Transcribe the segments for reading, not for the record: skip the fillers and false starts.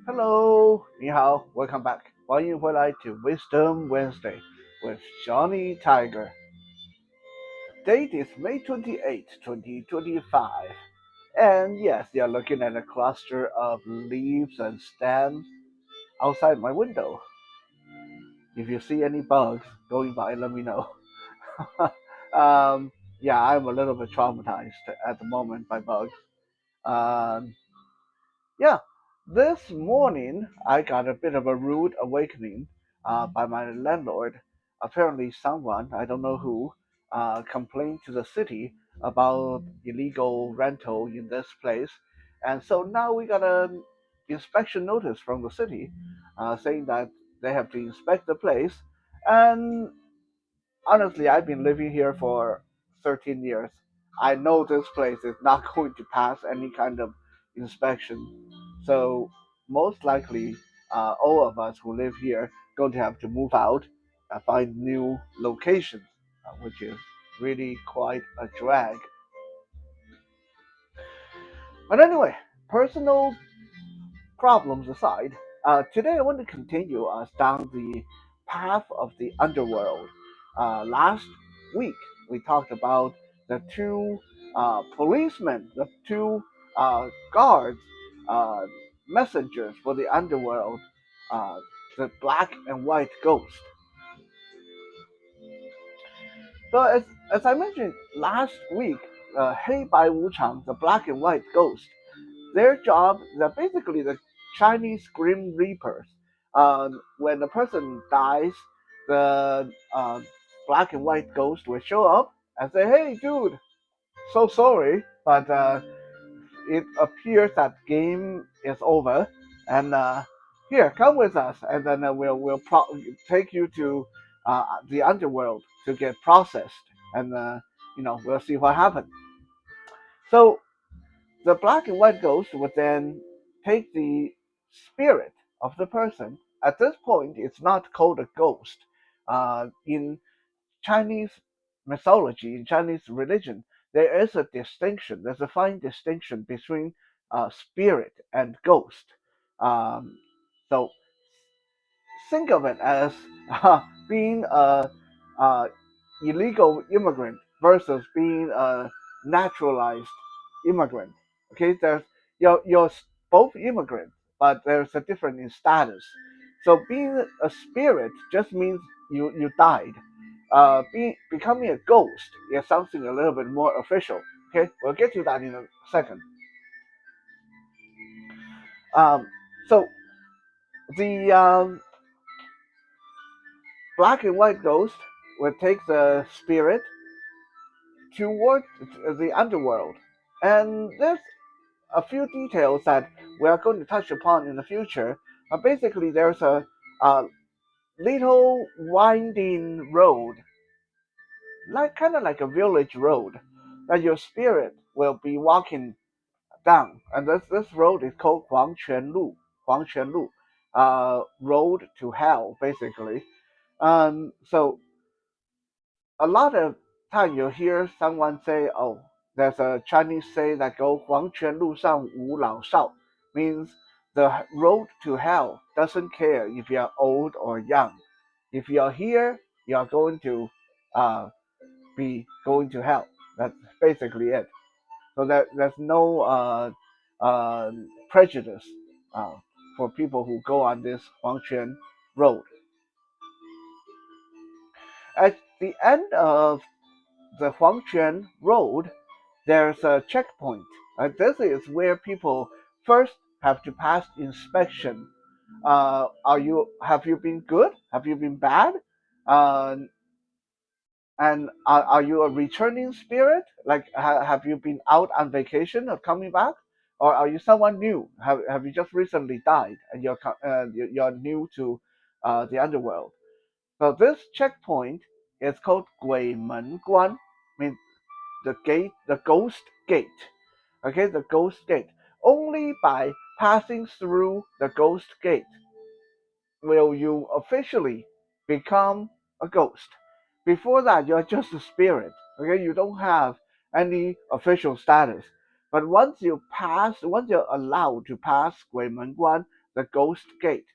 Hello，你好，Welcome back，欢迎回来to Wisdom Wednesday with Johnny Tiger. Date is May 28, 2025. And yes, you're looking at a cluster of leaves and stems outside my window. If you see any bugs going by, let me know. um, yeah, I'm a little bit traumatized at the moment by bugs. Um, Yeah, this morning I got a bit of a rude awakening by my landlord. Apparently, someone, I don't know who, complained to the city about illegal rental in this place. And so now we got an inspection notice from the city saying that they have to inspect the place. And honestly, I've been living here for 13 years. I know this place is not going to pass any kind of inspection. So most likely, all of us who live here going to have to move out and find new locations, which is really quite a drag. But anyway, personal problems aside, today I want to continue us down the path of the underworld. Last week we talked about the two policemen, the two guards, uh, messengers for the underworld, uh, the black and white ghost. So as I mentioned last week, 黑白无常, the black and white ghost, their job, they're basically the Chinese Grim Reapers. When a person dies, the black and white ghost will show up and say, "Hey, dude, so sorry, but it appears that game is over, and here, come with us, and then we'll take you to the underworld to get processed, and we'll see what happens." So the black and white ghost would then take the spirit of the person. At this point, it's not called a ghost. In Chinese mythology, in Chinese religion, there is a distinction. There's a fine distinction between spirit and ghost. Um, so think of it as being a illegal immigrant versus being a naturalized immigrant. Okay, you're both immigrants, but there's a difference in status. So being a spirit just means you died. Becoming a ghost is something a little bit more official. Okay, we'll get to that in a second. Um, so the black and white ghost will take the spirit toward the underworld. And there's a few details that we are going to touch upon in the future. Basically, there's a little winding road, like kind of like a village road, that your spirit will be walking down. And this road is called Huangquanlu, road to hell, basically. So a lot of time you hear someone say, "Oh, there's a Chinese say that go 黄泉路上无老少," means the road to hell doesn't care if you're old or young. If you're here, you're going to uh, be going to hell. That's basically it. So there's no uh, prejudice uh, for people who go on this Huangquan road. At the end of the Huangquan Road, there's a checkpoint. This is where people first have to pass inspection. Have you been good? Have you been bad? Uh, and are you a returning spirit? Like, have you been out on vacation or coming back? Or are you someone new? Have you just recently died and you're new to the underworld? So this checkpoint is called 鬼门关, means the gate, the ghost gate. Okay, the ghost gate. Only by passing through the ghost gate will you officially become a ghost. Before that, you're just a spirit. Okay, you don't have any official status. But once you're allowed to pass 鬼门关, the Ghost Gate,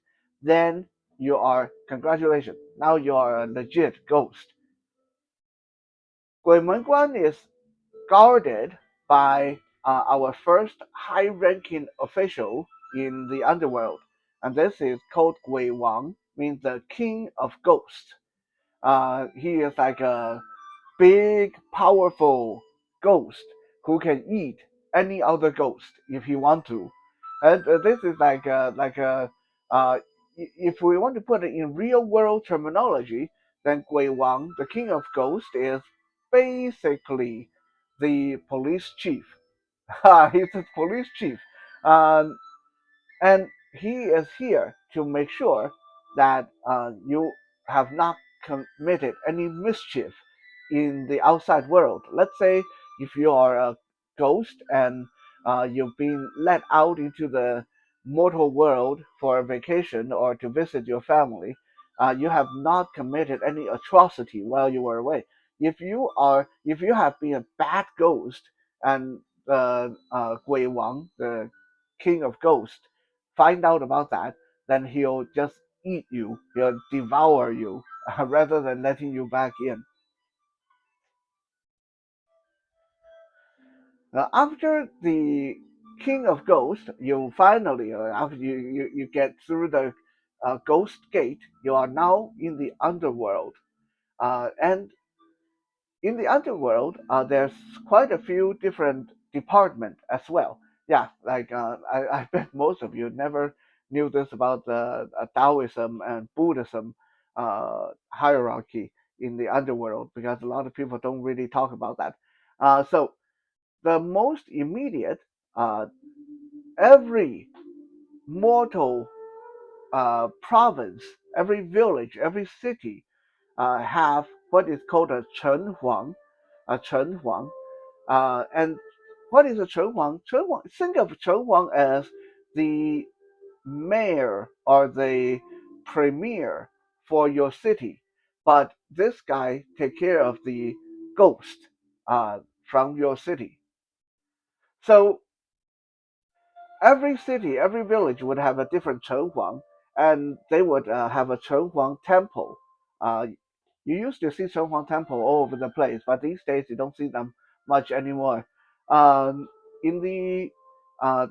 then you are congratulations. Now you are a legit ghost. 鬼门关 is guarded by our first high-ranking official in the underworld, and this is called Gui Wang, means the king of ghosts. He is like a big, powerful ghost who can eat any other ghost if he want to. And this is uh, if we want to put it in real world terminology, then Gui Wang, the king of ghosts, is basically the police chief. He's the police chief. Um, and he is here to make sure that you have not committed any mischief in the outside world. Let's say if you are a ghost and you've been let out into the mortal world for a vacation or to visit your family, you have not committed any atrocity while you were away. If you have been a bad ghost and Gui Wang, the king of ghosts, find out about that, then he'll just eat you. He'll devour you rather than letting you back in. After the King of Ghosts, you finally, after you get through the Ghost Gate, you are now in the underworld. And in the underworld, there's quite a few different departments as well. Yeah, like I bet most of you never knew this about the Taoism and Buddhism hierarchy in the underworld because a lot of people don't really talk about that. So the most immediate, uh, every mortal province, every village, every city have what is called a Chen Huang. And what is a Chen Huang? Chen Huang, think of Chen Huang as the mayor or the premier for your city, but this guy take care of the ghost from your city. So every city, every village would have a different Chen Huang, and they would have a Chen Huang temple. Uh, you used to see Chen Huang temple all over the place, but these days you don't see them much anymore. Um, in the uh,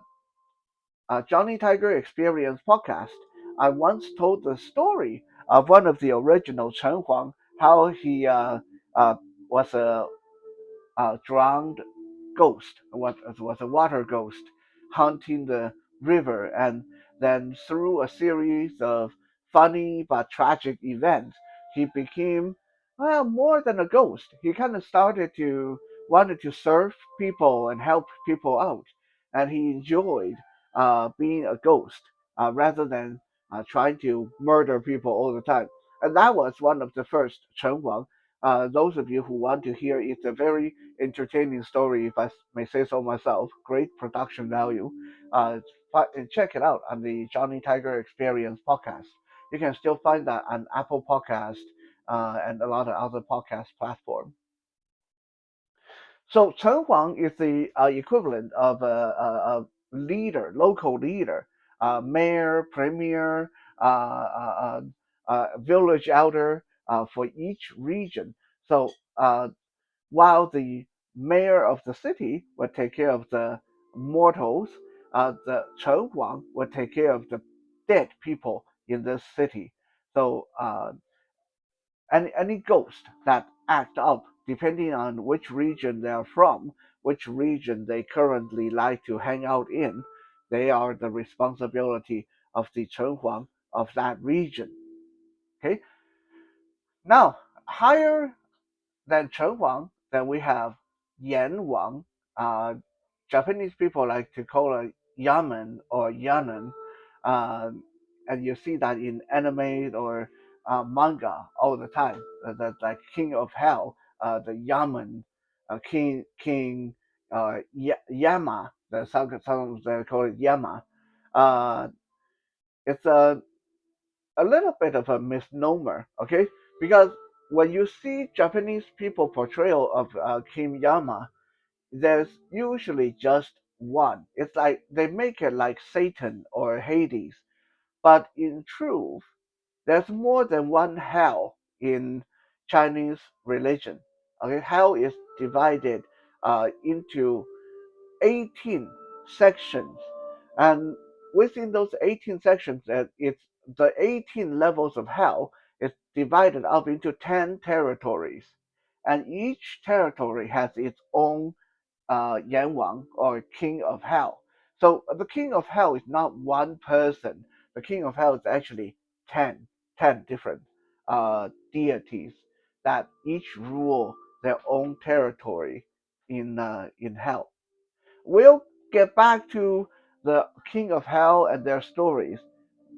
Johnny Tiger Experience podcast, I once told the story of one of the original Chen Huang, how he uh, was a drowned ghost, what was a water ghost, haunting the river, and then through a series of funny but tragic events, he became well more than a ghost. He kind of started to wanted to serve people and help people out, and he enjoyed being a ghost rather than trying to murder people all the time. And that was one of the first Chen Wang. Those of you who want to hear, it's a very entertaining story, if I may say so myself. Great production value. Check it out on the Johnny Tiger Experience podcast. You can still find that on Apple Podcast and a lot of other podcast platforms. So Chen Huang is the equivalent of a leader, local leader, mayor, premier, village elder for each region. So while the mayor of the city would take care of the mortals, the Chen Huang would take care of the dead people in this city. So any ghost that act up, depending on which region they are from, which region they currently like to hang out in, they are the responsibility of the Chen Huang of that region. Okay, now higher than Chen Huang, then we have Yan Wang. Uh, Japanese people like to call it Yamen or Yanen, uh, and you see that in anime or manga all the time. The like King of Hell, the Yamen, King Yama. Some they call it Yama. Uh, it's a little bit of a misnomer, okay? Because when you see Japanese people portrayal of King Yama, there's usually just one. It's like they make it like Satan or Hades. But in truth, there's more than one hell in Chinese religion. Okay, hell is divided into 18 sections, and within those 18 sections, it's the 18 levels of hell is divided up into 10 territories, and each territory has its own Yan Wang or King of Hell. So the King of Hell is not one person. The King of Hell is actually 10, 10 different deities that each rule their own territory in hell. We'll get back to the King of Hell and their stories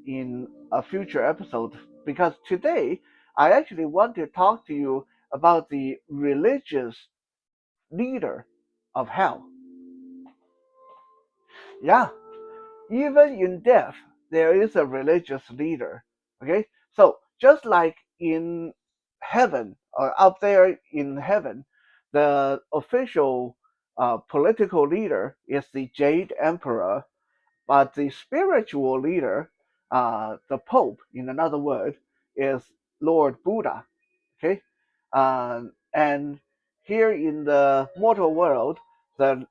in a future episode because today I actually want to talk to you about the religious leader of hell. Yeah, even in death, there is a religious leader. Okay, so just like in heaven or up there in heaven, the official political leader is the Jade Emperor, but the spiritual leader, the Pope, in another word, is Lord Buddha. Okay, and here in the mortal world, the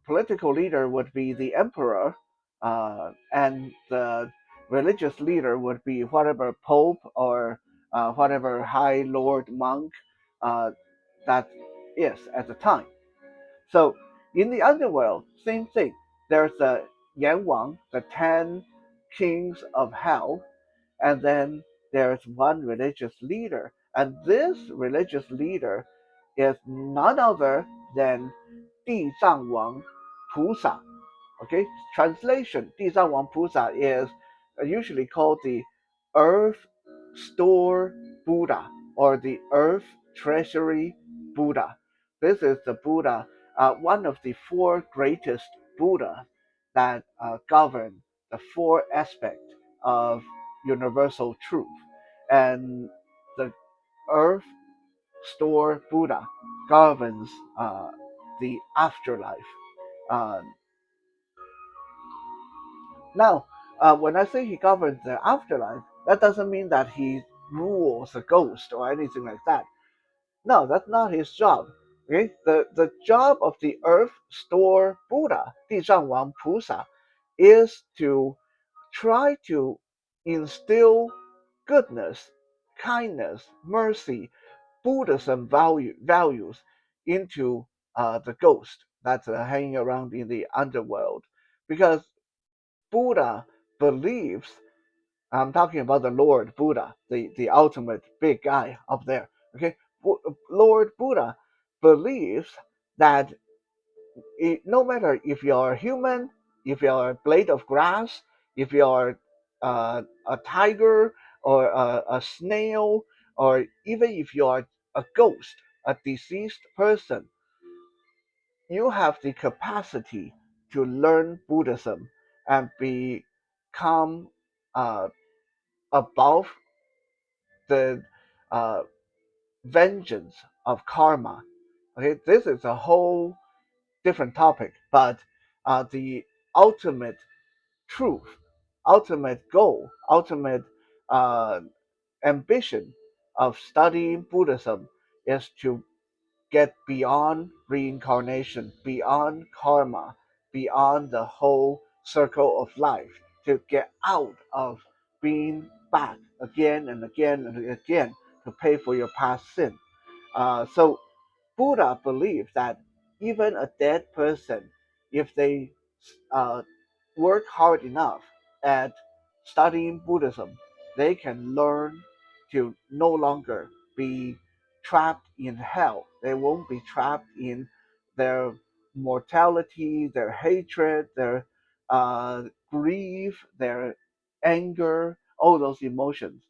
political leader would be the emperor, and the religious leader would be whatever pope or whatever high lord monk uh, that is at the time. So in the underworld, same thing. There's the Yan Wang, the 10 kings of hell, and then there's one religious leader. And this religious leader is none other than Di Zhang Wang Pusa. Okay, translation: 地藏王菩萨 is usually called the Earth Store Buddha or the Earth Treasury Buddha. This is the Buddha, one of the four greatest Buddhas that govern the four aspects of universal truth. And the Earth Store Buddha governs the afterlife. Uh, Now, when I say he governs the afterlife, that doesn't mean that he rules a ghost or anything like that. No, that's not his job. Okay, the job of the Earth Store Buddha, 地藏王菩萨, is to try to instill goodness, kindness, mercy, Buddhism values into the ghost that's hanging around in the underworld, because Buddha believes, I'm talking about the Lord Buddha, the ultimate big guy up there. Okay, Lord Buddha believes that no matter if you're human, if you're a blade of grass, if you're a tiger or a snail, or even if you're a ghost, a deceased person, you have the capacity to learn Buddhism and become uh, above the uh, vengeance of karma. Okay, this is a whole different topic, but the ultimate truth, ultimate goal, ultimate uh, ambition of studying Buddhism is to get beyond reincarnation, beyond karma, beyond the whole circle of life, to get out of being back again and again and again to pay for your past sin. So Buddha believes that even a dead person, if they uh, work hard enough at studying Buddhism, they can learn to no longer be trapped in hell. They won't be trapped in their mortality, their hatred, their grief, their anger, all those emotions,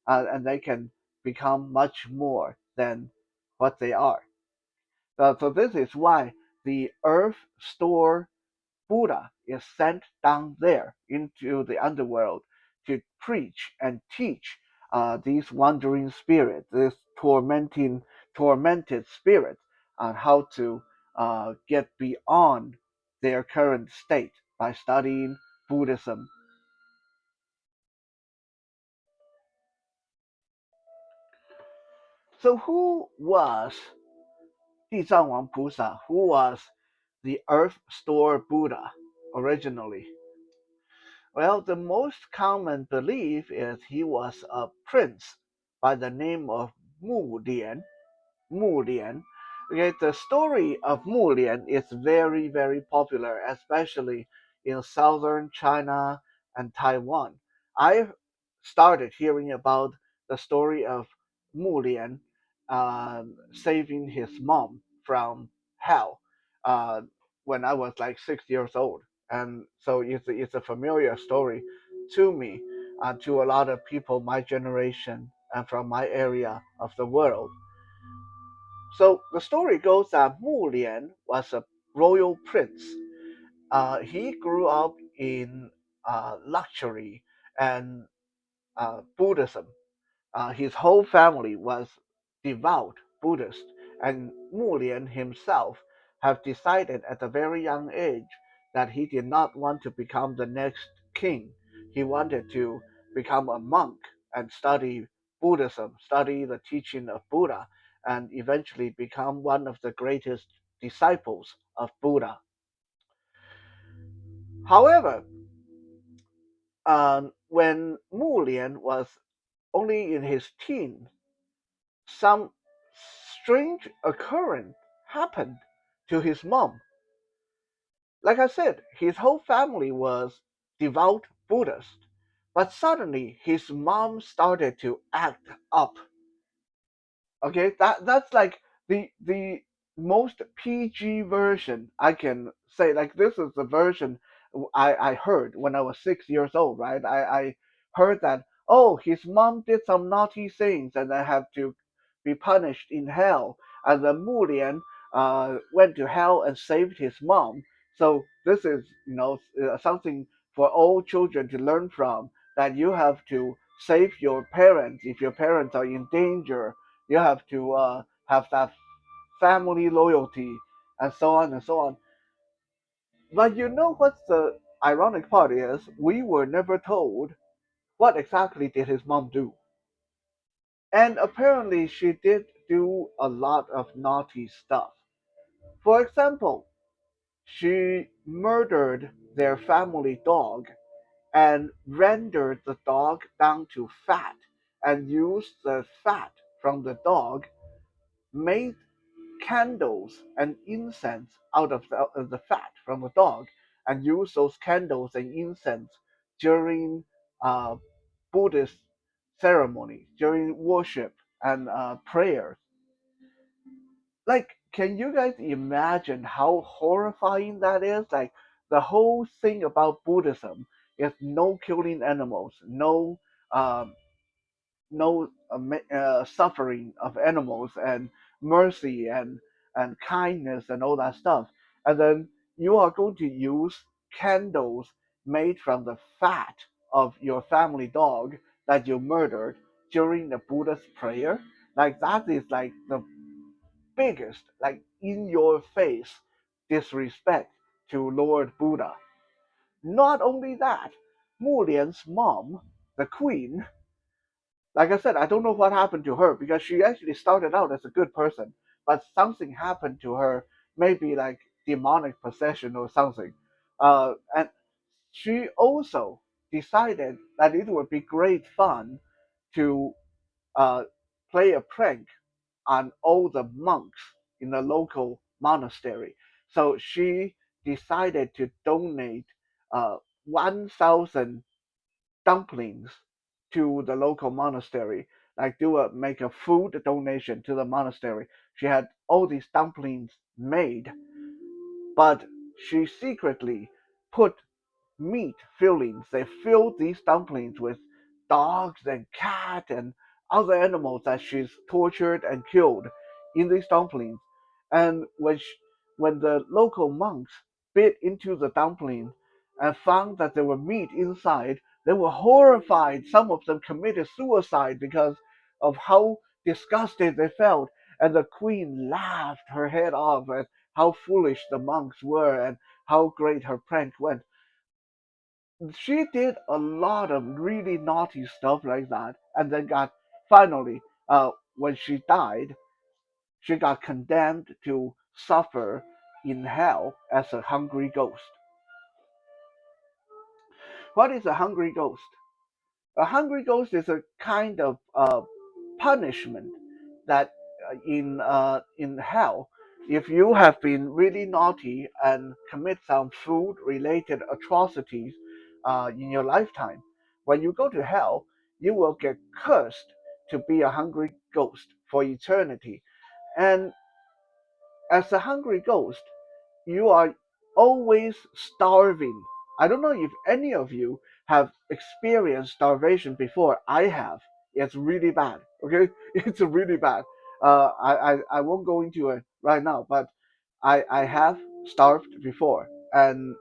and they can become much more than what they are. So this is why the Earth Store Buddha is sent down there into the underworld to preach and teach these wandering spirits, these tormented spirits, on how to get beyond their current state by studying Buddhism. So who was 地藏王菩萨? Who was the Earth Store Buddha originally? Well, the most common belief is he was a prince by the name of Mu Lian. Mu Lian. Okay, the story of Mu Lian is very, very popular, especially in southern China and Taiwan. I started hearing about the story of Mu Lian saving his mom from hell uh, when I was like 6 years old. And so it's a familiar story to me, to a lot of people my generation and from my area of the world. So the story goes that Mu Lian was a royal prince. He grew up in luxury and Buddhism. His whole family was devout Buddhist, and Mu Lian himself have decided at a very young age that he did not want to become the next king. He wanted to become a monk and study Buddhism, study the teaching of Buddha, and eventually become one of the greatest disciples of Buddha. However, when Mu Lian was only in his teens, some strange occurrence happened to his mom. Like I said, his whole family was devout Buddhist, but suddenly his mom started to act up. Okay, that's like the most PG version I can say. Like this is the version I heard when I was 6 years old, right? I heard that, oh, his mom did some naughty things and I have to be punished in hell, and the Mulian went to hell and saved his mom. So this is, something for all children to learn from, that you have to save your parents if your parents are in danger. You have to have that family loyalty, and so on and so on. But you know what's the ironic part is we were never told what exactly did his mom do. And apparently she did do a lot of naughty stuff. For example, she murdered their family dog and rendered the dog down to fat and used the fat from the dog, made candles and incense out of the fat from the dog, and use those candles and incense during uh, Buddhist ceremonies, during worship and prayers. Like, can you guys imagine how horrifying that is? Like, the whole thing about Buddhism is no killing animals, um, no suffering of animals, and mercy and kindness and all that stuff. And then you are going to use candles made from the fat of your family dog that you murdered during the Buddha's prayer. Like that is like the biggest, like in your face disrespect to Lord Buddha. Not only that, Mulian's mom, the queen, like I said, I don't know what happened to her because she actually started out as a good person, but something happened to her, maybe like demonic possession or something. And she also decided that it would be great fun to uh, play a prank on all the monks in the local monastery. So she decided to donate 1,000 dumplings to the local monastery, like make a food donation to the monastery. She had all these dumplings made, but she secretly put meat fillings. They filled these dumplings with dogs and cat and other animals that she's tortured and killed in these dumplings. And when the local monks bit into the dumpling and found that there were meat inside, they were horrified. Some of them committed suicide because of how disgusted they felt. And the queen laughed her head off at how foolish the monks were and how great her prank went. She did a lot of really naughty stuff like that, and then got finally, when she died, she got condemned to suffer in hell as a hungry ghost. What is a hungry ghost? A hungry ghost is a kind of punishment that in hell, if you have been really naughty and commit some food related atrocities in your lifetime, when you go to hell, you will get cursed to be a hungry ghost for eternity. And as a hungry ghost, you are always starving. I don't know if any of you have experienced starvation before. I have. It's really bad. Okay, it's really bad. I won't go into it right now, but I have starved before, and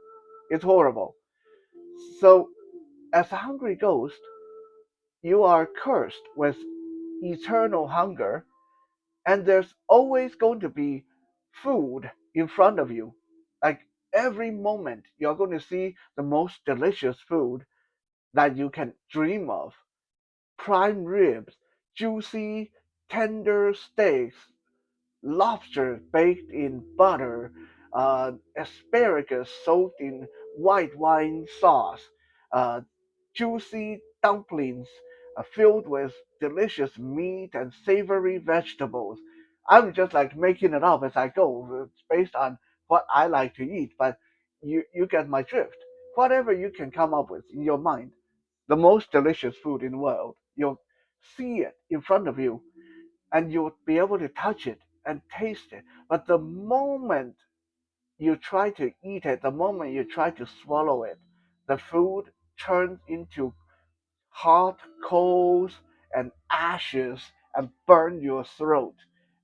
it's horrible. So, as a hungry ghost, you are cursed with eternal hunger, and there's always going to be food in front of you. Like every moment, you're going to see the most delicious food that you can dream of: prime ribs, juicy, tender steaks, lobster baked in butter, asparagus soaked in white wine sauce, uh, juicy dumplings filled with delicious meat and savory vegetables. I'm just like making it up as I go. It's based on what I like to eat, but you get my drift. Whatever you can come up with in your mind, the most delicious food in the world, you'll see it in front of you and you'll be able to touch it and taste it. But the moment you try to eat it, the moment you try to swallow it, the food turns into hot coals and ashes and burn your throat.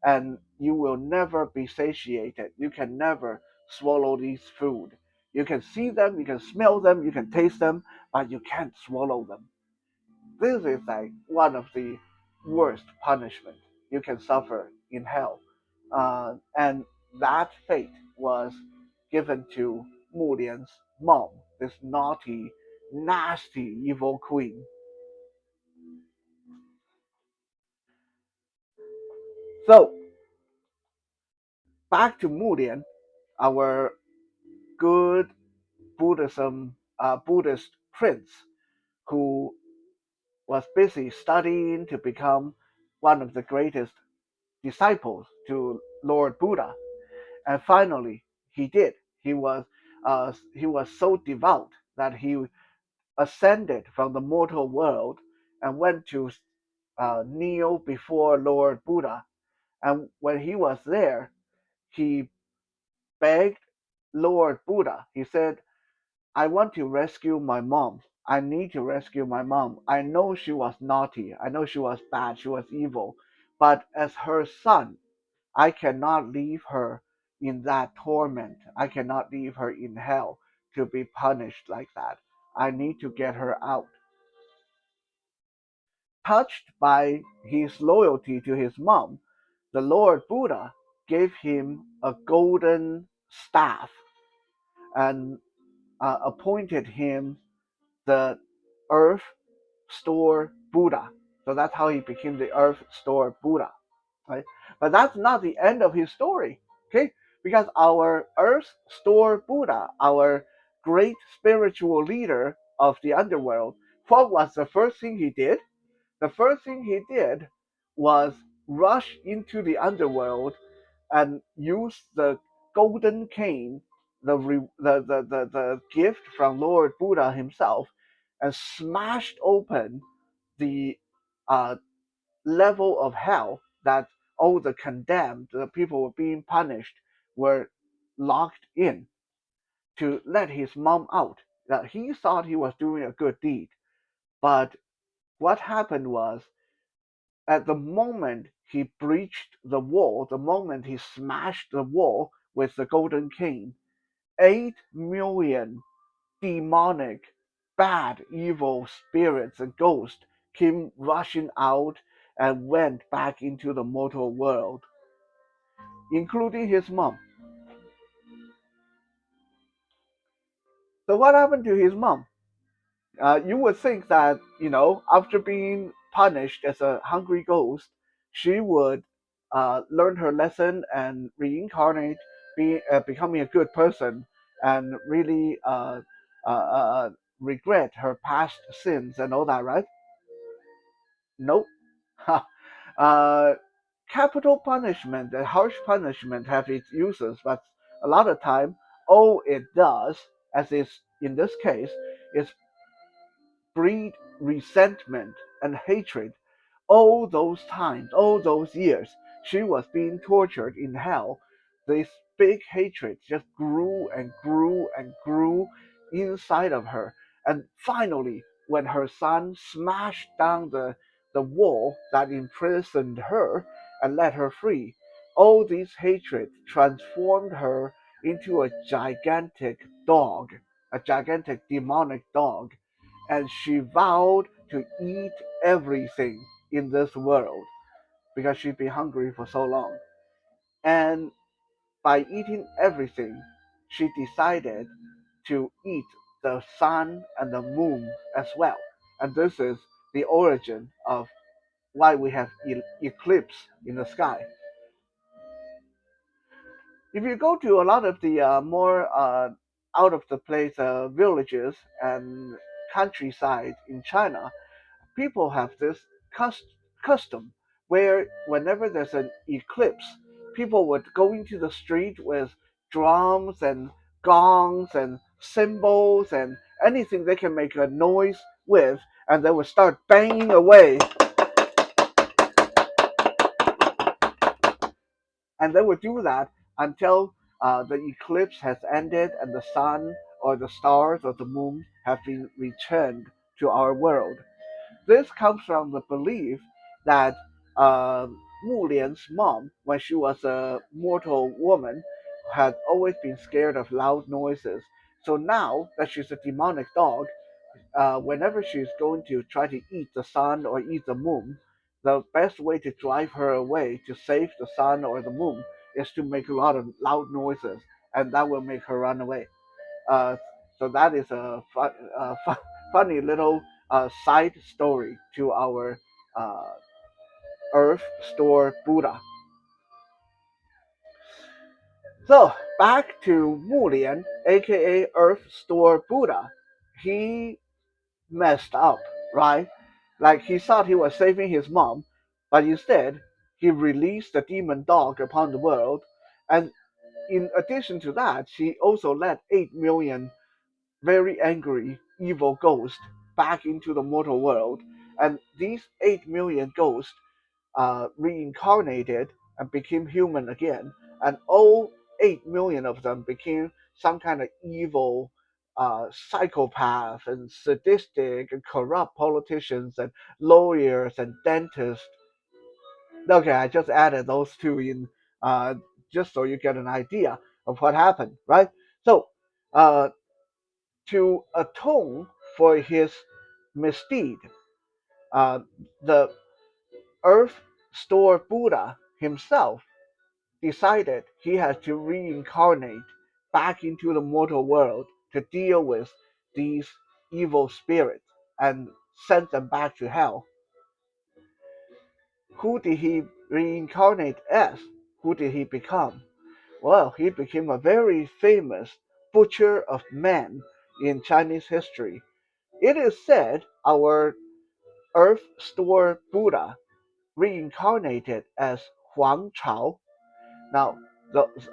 And you will never be satiated. You can never swallow these food. You can see them, you can smell them, you can taste them, but you can't swallow them. This is like one of the worst punishments you can suffer in hell. And that fate was given to Mulian's mom, this naughty, nasty, evil queen. So back to Mulian, our good Buddhist prince who was busy studying to become one of the greatest disciples to Lord Buddha. And finally, he did. He was so devout that he ascended from the mortal world and went to kneel before Lord Buddha. And when he was there, he begged Lord Buddha. He said, "I want to rescue my mom. I need to rescue my mom. I know she was naughty. I know she was bad. She was evil. But as her son, I cannot leave her in that torment. I cannot leave her in hell to be punished like that. I need to get her out." Touched by his loyalty to his mom, the Lord Buddha gave him a golden staff and appointed him the Earth Store Buddha. So that's how he became the Earth Store Buddha. Right? But that's not the end of his story. Okay? Because our Earth Store Buddha, our great spiritual leader of the underworld, what was the first thing he did? The first thing he did was rush into the underworld and use the golden cane, the gift from Lord Buddha himself, and smashed open the uh, level of hell that all the condemned, the people were being punished, were locked in to let his mom out. That he thought he was doing a good deed, but what happened was, at the moment he breached the wall, the moment he smashed the wall with the golden cane, 8 million demonic, bad, evil spirits and ghosts came rushing out and went back into the mortal world, including his mom. So, what happened to his mom? You would think that, after being punished as a hungry ghost, she would learn her lesson and reincarnate, becoming a good person, and really regret her past sins and all that, right? Nope. Ha. uh, Capital punishment and harsh punishment have its uses, but a lot of time, all it does, as is in this case, is breed resentment and hatred. All those times, all those years, she was being tortured in hell. This big hatred just grew and grew and grew inside of her. And finally, when her son smashed down the wall that imprisoned her and let her free, all this hatred transformed her into a gigantic dog, a gigantic demonic dog, and she vowed to eat everything in this world because she'd been hungry for so long. And by eating everything, she decided to eat the sun and the moon as well. And this is the origin of why we have eclipse in the sky. If you go to a lot of the more out of the place villages and countryside in China, people have this custom where whenever there's an eclipse, people would go into the street with drums and gongs and cymbals and anything they can make a noise with, and they would start banging away, and they would do that until the eclipse has ended and the sun or the stars or the moon have been returned to our world. This comes from the belief that uh, Wu Lian's mom, when she was a mortal woman, had always been scared of loud noises. So now that she's a demonic dog, whenever she's going to try to eat the sun or eat the moon, the best way to drive her away to save the sun or the moon is to make a lot of loud noises, and that will make her run away. Uh, so that is a funny little side story to our uh, Earth Store Buddha. So back to Mu Lian, aka Earth Store Buddha. He messed up, right? Like he thought he was saving his mom, but instead he released the demon dog upon the world. And in addition to that, he also let 8 million very angry, evil ghosts back into the mortal world. And these 8 million ghosts reincarnated and became human again. And all 8 million of them became some kind of evil psychopath and sadistic and corrupt politicians and lawyers and dentists. Okay, I just added those two in just so you get an idea of what happened, right? So, uh, to atone for his misdeed, uh, the Earth Store Buddha himself decided he had to reincarnate back into the mortal world to deal with these evil spirits and send them back to hell. Who did he reincarnate as? Who did he become? Well, he became a very famous butcher of men in Chinese history. It is said our Earth Store Buddha reincarnated as Huang Chao. Now,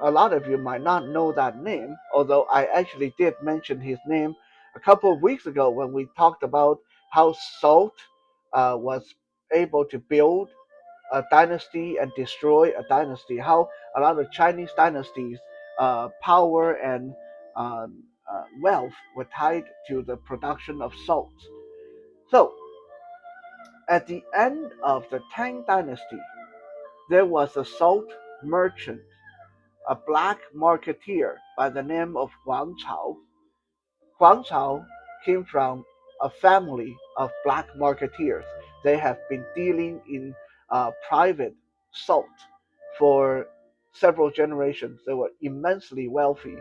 a lot of you might not know that name, although I actually did mention his name a couple of weeks ago when we talked about how salt was able to build a dynasty and destroy a dynasty, how a lot of Chinese dynasties, power and wealth were tied to the production of salt. So, at the end of the Tang Dynasty, there was a salt merchant, a black marketeer by the name of Huang Chao. Huang Chao came from a family of black marketeers. They have been dealing in private salt for several generations. They were immensely wealthy.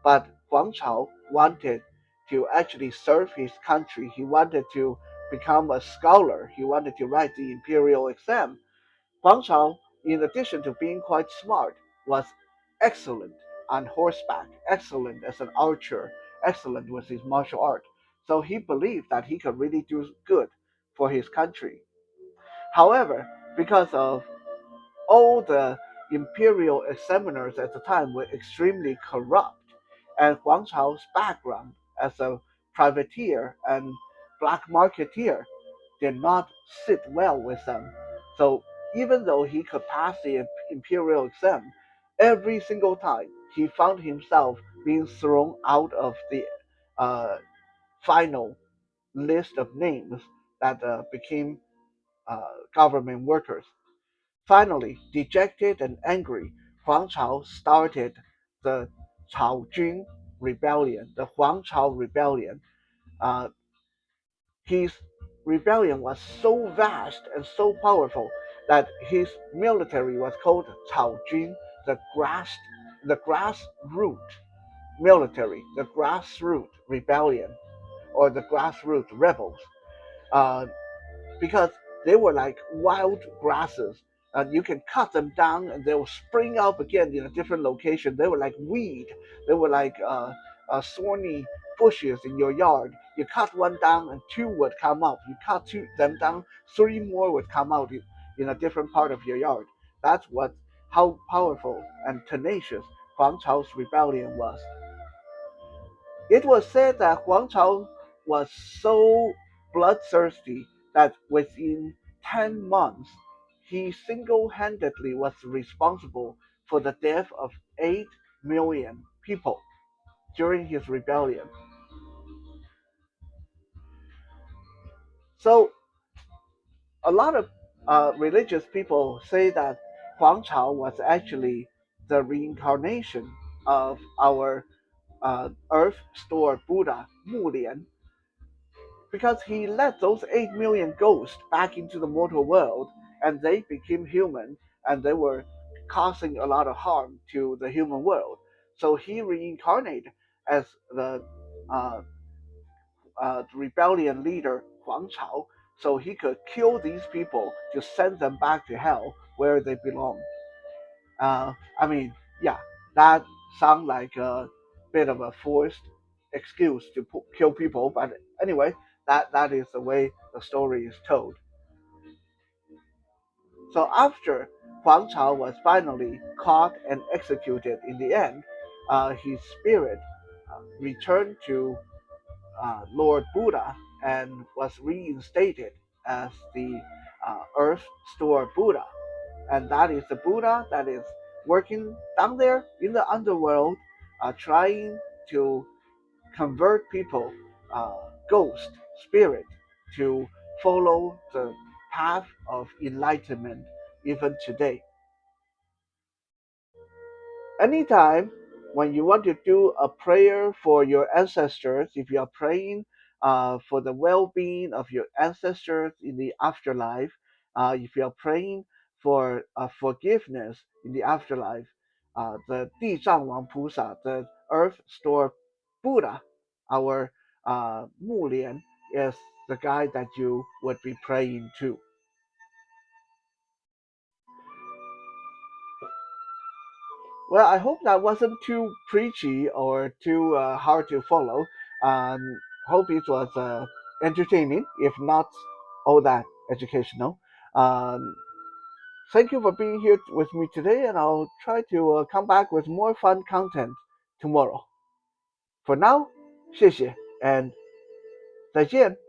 But Huang Chao wanted to actually serve his country. He wanted to become a scholar. He wanted to write the imperial exam. Huang Chao, in addition to being quite smart, was excellent on horseback, excellent as an archer, excellent with his martial art. So he believed that he could really do good for his country. However, because of all the imperial examiners at the time were extremely corrupt, and Huang Chao's background as a privateer and black marketeer did not sit well with them. So even though he could pass the imperial exam, every single time he found himself being thrown out of the uh, final list of names that became government workers. Finally, dejected and angry, Huang Chao started the Caojun rebellion, the Huang Chao rebellion. Uh, his rebellion was so vast and so powerful that his military was called Caojun, the grass, the grassroot military, the grassroot rebellion, or the grassroot rebels. Uh, because they were like wild grasses. And you can cut them down and they will spring up again in a different location. They were like weed. They were like thorny bushes in your yard. You cut one down and two would come up. You cut them down, three more would come out in a different part of your yard. That's what how powerful and tenacious Huang Chao's rebellion was. It was said that Huang Chao was so bloodthirsty that within 10 months he single handedly was responsible for the death of 8 million people during his rebellion. So, a lot of religious people say that Huang Chao was actually the reincarnation of our Earth Store Buddha Mu Lian, because he let those 8 million ghosts back into the mortal world and they became human and they were causing a lot of harm to the human world. So he reincarnated as uh, rebellion leader Huang Chao so he could kill these people to send them back to hell where they belong. I mean, yeah, that sounds like a bit of a forced excuse to kill people, but anyway, that is the way the story is told. So after Huang Chao was finally caught and executed in the end, his spirit returned to Lord Buddha and was reinstated as the Earth Store Buddha. And that is the Buddha that is working down there in the underworld, trying to convert people, ghost, spirit, to follow the path of enlightenment even today. Anytime when you want to do a prayer for your ancestors, if you are praying for the well-being of your ancestors in the afterlife, if you are praying for forgiveness in the afterlife, the 地藏王菩萨, the Earth Store Buddha, our Mu Lian, is the guy that you would be praying to. Well, I hope that wasn't too preachy or too hard to follow. Hope it was entertaining, if not all that educational. Um, Thank you for being here with me today, and I'll try to come back with more fun content tomorrow. For now, 谢谢 and 再见。